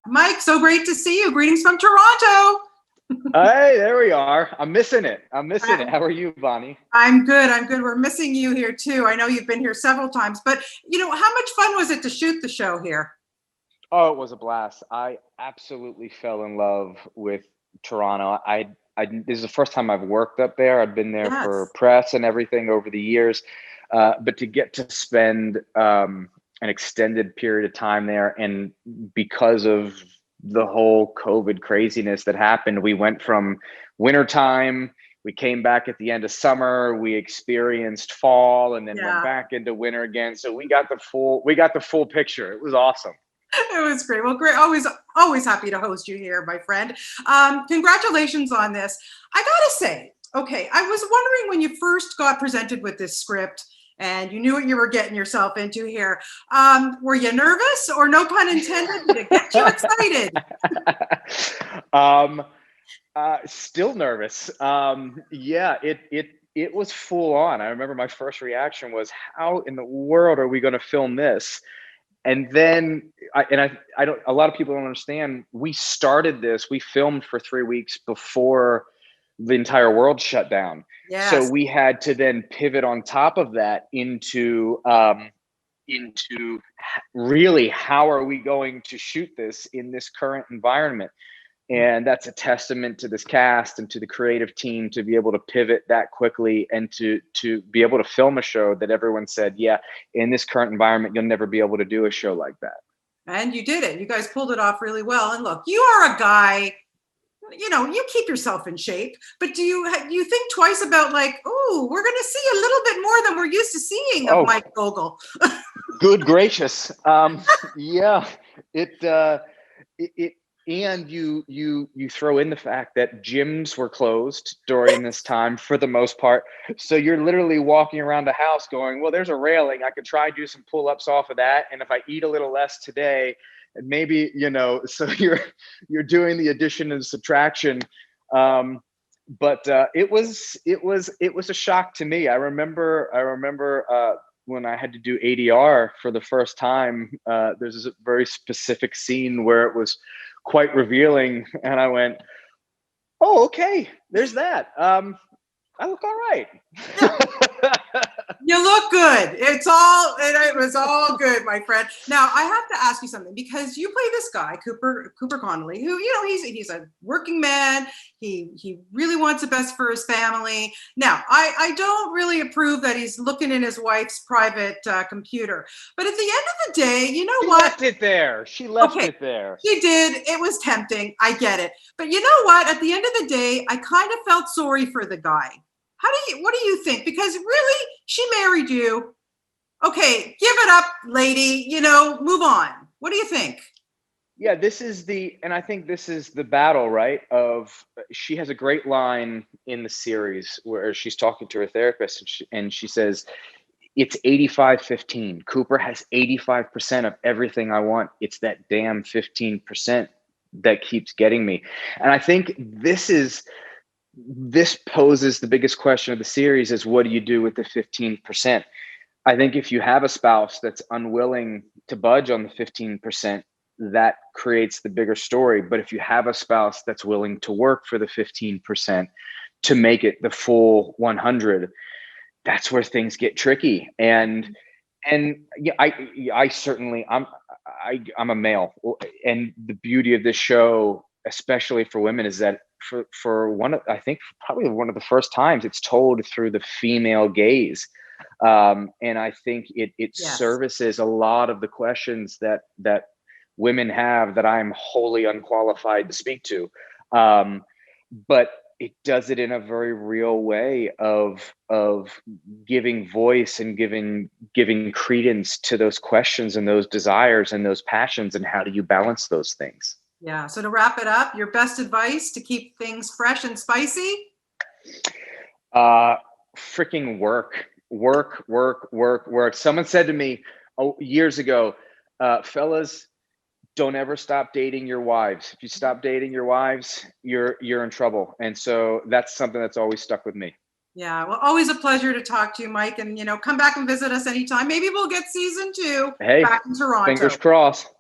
Mike, so great to see you. Greetings from Toronto. Hey, there we are. I'm missing it. How are you, Bonnie? I'm good. We're missing you here too. I know you've been here several times, but how much fun was it to shoot the show here? Oh, it was a blast. I absolutely fell in love with Toronto. This is the first time I've worked up there. I've been there for Yes. press and everything over the years, but to get to spend an extended period of time there, and because of the whole COVID craziness that happened, we went from wintertime. We came back at the end of summer. We experienced fall, and then went Yeah, back into winter again. So we got the full picture. It was awesome. it was great. Well, great. Always happy to host you here, my friend. Congratulations on this. I gotta say, okay, I was wondering when you first got presented with this script and you knew what you were getting yourself into here. Were you nervous, or no pun intended? Did it get you excited? Still nervous. Yeah, it was full on. I remember my first reaction was, how in the world are we going to film this? And then I don't, a lot of people don't understand, we filmed for 3 weeks before the entire world shut down. So Yes. we had to then pivot on top of that into really, how are we going to shoot this in this current environment? And that's a testament to this cast and to the creative team to be able to pivot that quickly, and to be able to film a show that everyone said, yeah, in this current environment, you'll never be able to do a show like that. And you did it. You guys pulled it off really well. And look, you are a guy, you keep yourself in shape, but do you think twice about, like, oh, we're going to see a little bit more than we're used to seeing of Mike Vogel? Good gracious. Yeah, it and you throw in the fact that gyms were closed during this time for the most part. So you're literally walking around the house going, well, there's a railing. I could try and do some pull-ups off of that. And if I eat a little less today, and maybe, so you're doing the addition and subtraction. But it was a shock to me. I remember when I had to do ADR for the first time. There's a very specific scene where it was quite revealing, and I went, oh, okay, there's that. I look all right. You look good. It was all good, my friend. Now I have to ask you something, because you play this guy, Cooper Connolly, who, he's a working man. He really wants the best for his family. Now, I don't really approve that he's looking in his wife's private computer. But at the end of the day, you know what? Left it there. She left it there. She did. It was tempting. I get it. But you know what? At the end of the day, I kind of felt sorry for the guy. What do you think? Because really, she married you. Okay, give it up, lady. Move on. What do you think? Yeah, I think this is the battle, right? She has a great line in the series where she's talking to her therapist, and she says, it's 85-15. Cooper has 85% of everything I want. It's that damn 15% that keeps getting me. And I think this poses the biggest question of the series, is what do you do with the 15%? I think if you have a spouse that's unwilling to budge on the 15%, that creates the bigger story. But if you have a spouse that's willing to work for the 15% to make it the full 100, that's where things get tricky. And yeah, I'm a male, and the beauty of this show, especially for women, is that I think probably one of the first times it's told through the female gaze. And I think it Yes. services a lot of the questions that women have that I'm wholly unqualified to speak to. But it does it in a very real way of giving voice and giving credence to those questions and those desires and those passions, and how do you balance those things? Yeah. So to wrap it up, your best advice to keep things fresh and spicy? Freaking work. Someone said to me years ago, fellas, don't ever stop dating your wives. If you stop dating your wives, you're in trouble. And so that's something that's always stuck with me. Yeah, well, always a pleasure to talk to you, Mike. And, come back and visit us anytime. Maybe we'll get season 2 Hey, back in Toronto. fingers crossed.